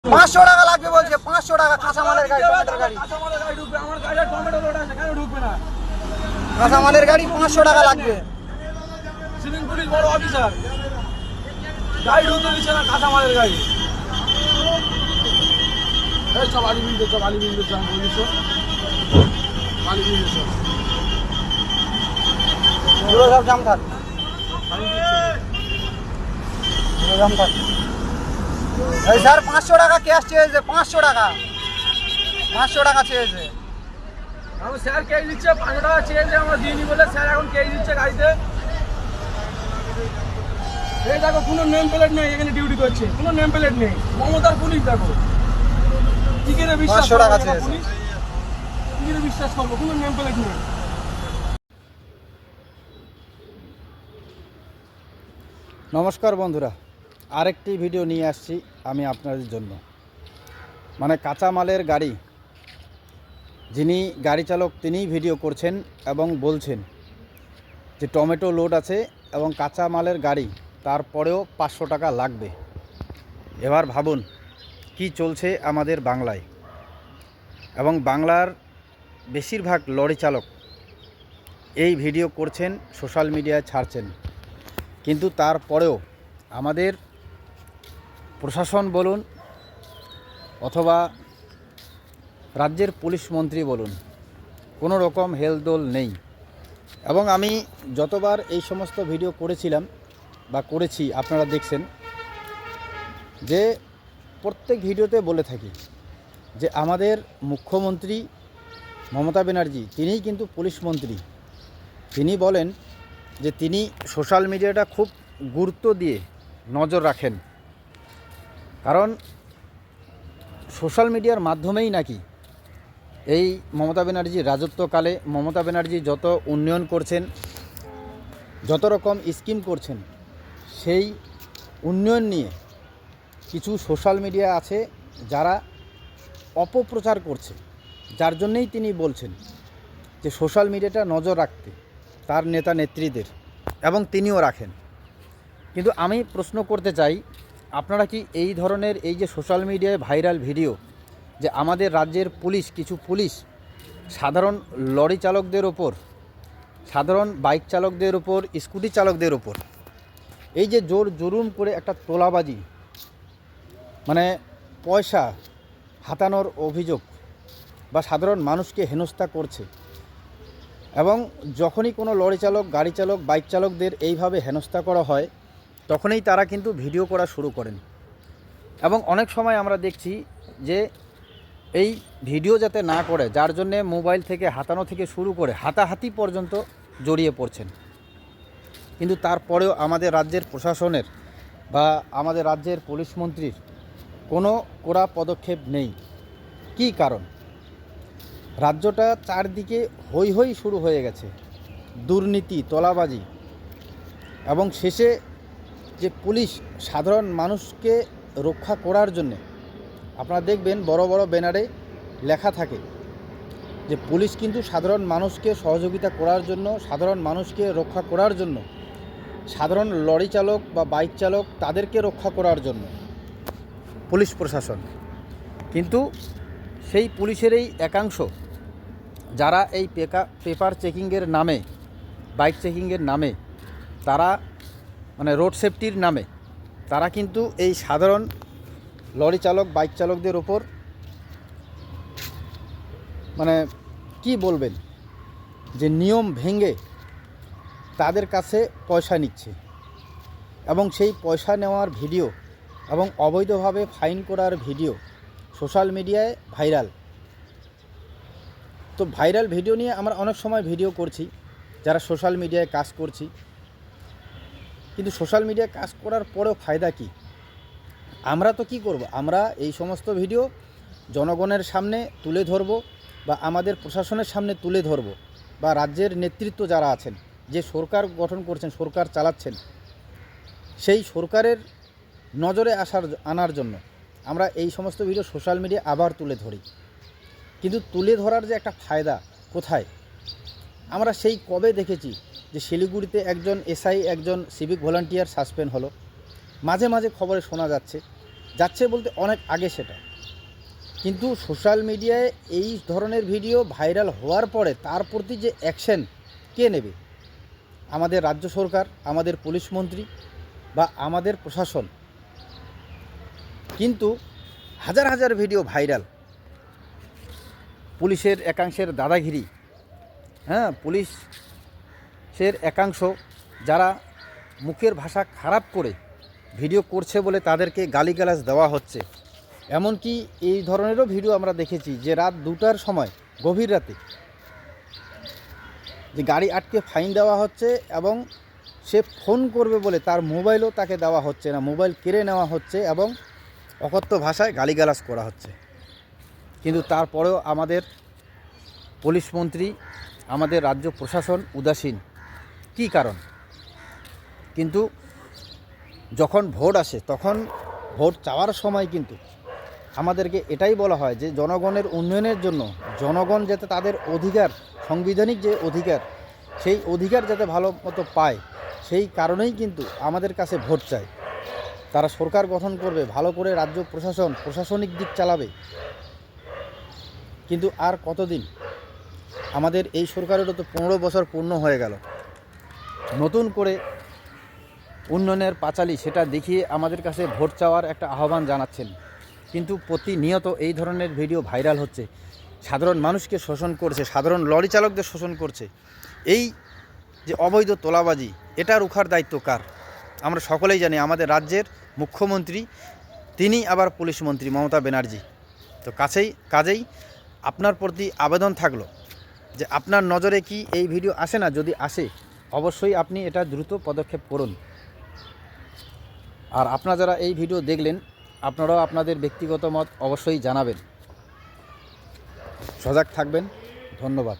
500 টাকা লাগবে বলছে, 500 টাকা কাঁচামালের গাড়ি, টমেটোর গাড়ি। কাঁচামালের গাড়ি ঢুকবে, আমার গাড়িতে টমেটো লোড আছে, কেন ঢুকবে না? কাঁচামালের গাড়ি 500 টাকা লাগবে। সিভিল পুলিশ বড় অফিসার, গাড়ি ঢুকতে দিচ্ছে না, কাঁচামালের গাড়ি। এই সব আলিমিনদের, সব আলিমিনদের সব বলিস, আলিমিনদের সব পুরো সব জাম থাক, পুরো জাম থাক। এই স্যার 500 টাকা ক্যাশ চেয়েছে, 500 টাকা, 500 টাকা চেয়েছে। আমি স্যার কে দিচ্ছে 500 টাকা চেয়েছে, আমরা দিইনি বলে স্যার এখন কে দিচ্ছে গাড়িতে। এই দেখো কোনো নেম প্লেট নেই, এখানে ডিউটি করছে, কোনো নেম প্লেট নেই। মমতার পুলিশ দেখো, কি করে বিশ্বাস 500 টাকা করবো চেয়েছে। পুলিশ, কি করে বিশ্বাস করবো, কোনো নেম প্লেট নেই। নমস্কার বন্ধুরা, আরেকটি ভিডিও নিয়ে আসছি আমি আপনাদের জন্য। মানে কাঁচামালের গাড়ি, যিনি গাড়ি চালক তিনিই ভিডিও করছেন এবং বলছেন যে টমেটো লোড আছে এবং কাঁচামালের গাড়ি, তারপরেও 500 টাকা লাগবে। এবার ভাবুন কি চলছে আমাদের বাংলায়, এবং বাংলার বেশিরভাগ লরি চালক এই ভিডিও করছেন, সোশ্যাল মিডিয়ায় ছাড়ছেন। কিন্তু তারপরেও আমাদের প্রশাসন বলুন অথবা রাজ্যের পুলিশ মন্ত্রী বলুন, কোনো রকম হেলদোল নেই। এবং আমি যতবার এই সমস্ত ভিডিও করেছিলাম বা করেছি, আপনারা দেখছেন যে প্রত্যেক ভিডিওতে বলে থাকি যে আমাদের মুখ্যমন্ত্রী মমতা ব্যানার্জি তিনিই কিন্তু পুলিশ মন্ত্রী। তিনি বলেন যে তিনি সোশ্যাল মিডিয়াটা খুব গুরুত্ব দিয়ে নজর রাখেন, কারণ সোশ্যাল মিডিয়ার মাধ্যমেই নাকি এই মমতা ব্যানার্জির রাজত্বকালে মমতা ব্যানার্জি যত উন্নয়ন করছেন, যত রকম স্কিম করছেন, সেই উন্নয়ন নিয়ে কিছু সোশ্যাল মিডিয়া আছে যারা অপপ্রচার করছে, যার জন্যেই তিনি বলছেন যে সোশ্যাল মিডিয়াটা নজর রাখতে তার নেতা নেত্রীদের, এবং তিনিও রাখেন। কিন্তু আমি প্রশ্ন করতে চাই, আপনারা কি এই ধরনের এই যে সোশ্যাল মিডিয়ায় ভাইরাল ভিডিও যে আমাদের রাজ্যের পুলিশ, কিছু পুলিশ সাধারণ লরি চালকদের ওপর, সাধারণ বাইক চালকদের ওপর, স্কুটি চালকদের ওপর এই যে জোর জুলুম করে একটা তোলাবাজি, মানে পয়সা হাতানোর অভিযোগ বা সাধারণ মানুষকে হেনস্থা করছে, এবং যখনই কোনো লরি চালক, গাড়ি চালক, বাইক চালকদের এইভাবে হেনস্থা করা হয় তখনই তারা কিন্তু ভিডিও করা শুরু করেন। এবং অনেক সময় আমরা দেখছি যে এই ভিডিও যাতে না করে, যার জন্যে মোবাইল থেকে হাতানো থেকে শুরু করে হাতাহাতি পর্যন্ত জড়িয়ে পড়ছেন। কিন্তু তারপরেও আমাদের রাজ্যের প্রশাসনের বা আমাদের রাজ্যের পুলিশ মন্ত্রীর কোনো কড়া পদক্ষেপ নেই। কী কারণ? রাজ্যটা চারদিকে হৈ হৈ শুরু হয়ে গেছে, দুর্নীতি, তোলাবাজি, এবং শেষে যে পুলিশ সাধারণ মানুষকে রক্ষা করার জন্যে, আপনারা দেখবেন বড় বড় ব্যানারে লেখা থাকে যে পুলিশ কিন্তু সাধারণ মানুষকে সহযোগিতা করার জন্য, সাধারণ মানুষকে রক্ষা করার জন্য, সাধারণ লরি চালক বা বাইক চালক তাদেরকে রক্ষা করার জন্য পুলিশ প্রশাসন। কিন্তু সেই পুলিশেরই একাংশ যারা এই পেপার চেকিংয়ের নামে, বাইক চেকিংয়ের নামে, তারা মানে রোড সেফটির নামে তারা কিন্তু এই সাধারণ লরি চালক, বাইক চালকদের ওপর মানে কি বলবেন, যে নিয়ম ভেঙে তাদের কাছে পয়সা নিচ্ছে, এবং সেই পয়সা নেওয়ার ভিডিও এবং অবৈধভাবে ফাইন করার ভিডিও সোশ্যাল মিডিয়ায় ভাইরাল। তো ভাইরাল ভিডিও নিয়ে আমরা অনেক সময় ভিডিও করছি যারা সোশ্যাল মিডিয়ায় কাজ করছি, কিন্তু সোশ্যাল মিডিয়ায় কাজ করার পরেও ফায়দা কি? আমরা তো কি করব, আমরা এই সমস্ত ভিডিও জনগণের সামনে তুলে ধরব বা আমাদের প্রশাসনের সামনে তুলে ধরব, বা রাজ্যের নেতৃত্ব যারা আছেন, যে সরকার গঠন করছেন, সরকার চালাচ্ছেন, সেই সরকারের নজরে আনার জন্য আমরা এই সমস্ত ভিডিও সোশ্যাল মিডিয়ায় আবার তুলে ধরি। কিন্তু তুলে ধরার যে একটা ফায়দা কোথায়? আমরা সেই কবে দেখেছি যে শিলিগুড়িতে একজন এসআই, একজন সিভিক ভলান্টিয়ার সাসপেন্ড হলো, মাঝে মাঝে খবরে শোনা যাচ্ছে যাচ্ছে বলতে অনেক আগে সেটা, কিন্তু সোশ্যাল মিডিয়ায় এই ধরনের ভিডিও ভাইরাল হওয়ার পরে তার প্রতি যে অ্যাকশন কে নেবে? আমাদের রাজ্য সরকার, আমাদের পুলিশ মন্ত্রী বা আমাদের প্রশাসন। কিন্তু হাজার হাজার ভিডিও ভাইরাল, পুলিশের একাংশের দাদাগিরি, পুলিশের একাংশ যারা মুখের ভাষা খারাপ করে ভিডিও করছে বলে তাদেরকে গালিগালাজ দেওয়া হচ্ছে। এমনকি এই ধরনেরও ভিডিও আমরা দেখেছি যে রাত 2টার সময়, গভীর রাতে, যে গাড়ি আটকে ফাইন দেওয়া হচ্ছে এবং সে ফোন করবে বলে তার মোবাইলও তাকে দেওয়া হচ্ছে না, মোবাইল কেড়ে নেওয়া হচ্ছে এবং অকথ্য ভাষায় গালিগালাজ করা হচ্ছে। কিন্তু তারপরেও আমাদের পুলিশ মন্ত্রী, আমাদের রাজ্য প্রশাসন উদাসীন। কী কারণ? কিন্তু যখন ভোট আসে, তখন ভোট চাওয়ার সময় কিন্তু আমাদেরকে এটাই বলা হয় যে জনগণের উন্নয়নের জন্য জনগণ যাতে তাদের অধিকার, সাংবিধানিক যে অধিকার, সেই অধিকার যাতে ভালো মতো পায়, সেই কারণেই কিন্তু আমাদের কাছে ভোট চায়। তারা সরকার গঠন করবে, ভালো করে রাজ্য প্রশাসনিক দিক চালাবে। কিন্তু আর কতদিন? আমাদের এই সরকারেরও তো 15 বছর পূর্ণ হয়ে গেল। নতুন করে উন্নয়নের পাঁচালী সেটা দেখিয়ে আমাদের কাছে ভোট চাওয়ার একটা আহ্বান জানাচ্ছেন, কিন্তু প্রতিনিয়ত এই ধরনের ভিডিও ভাইরাল হচ্ছে। সাধারণ মানুষকে শোষণ করছে, সাধারণ লরি চালকদের শোষণ করছে। এই যে অবৈধ তোলাবাজি, এটা রুখার দায়িত্ব কার? আমরা সকলেই জানি আমাদের রাজ্যের মুখ্যমন্ত্রী, তিনি আবার পুলিশ মন্ত্রী মমতা ব্যানার্জি। তো কাজেই আপনার প্রতি আবেদন থাকলো যে আপনার নজরে কি এই ভিডিও আসে না? যদি আসে, অবশ্যই আপনি এটা দ্রুত পদক্ষেপ করুন। আর আপনারা যারা এই ভিডিও দেখলেন, আপনারাও আপনাদের ব্যক্তিগত মত অবশ্যই জানাবেন। সজাগ থাকবেন। ধন্যবাদ।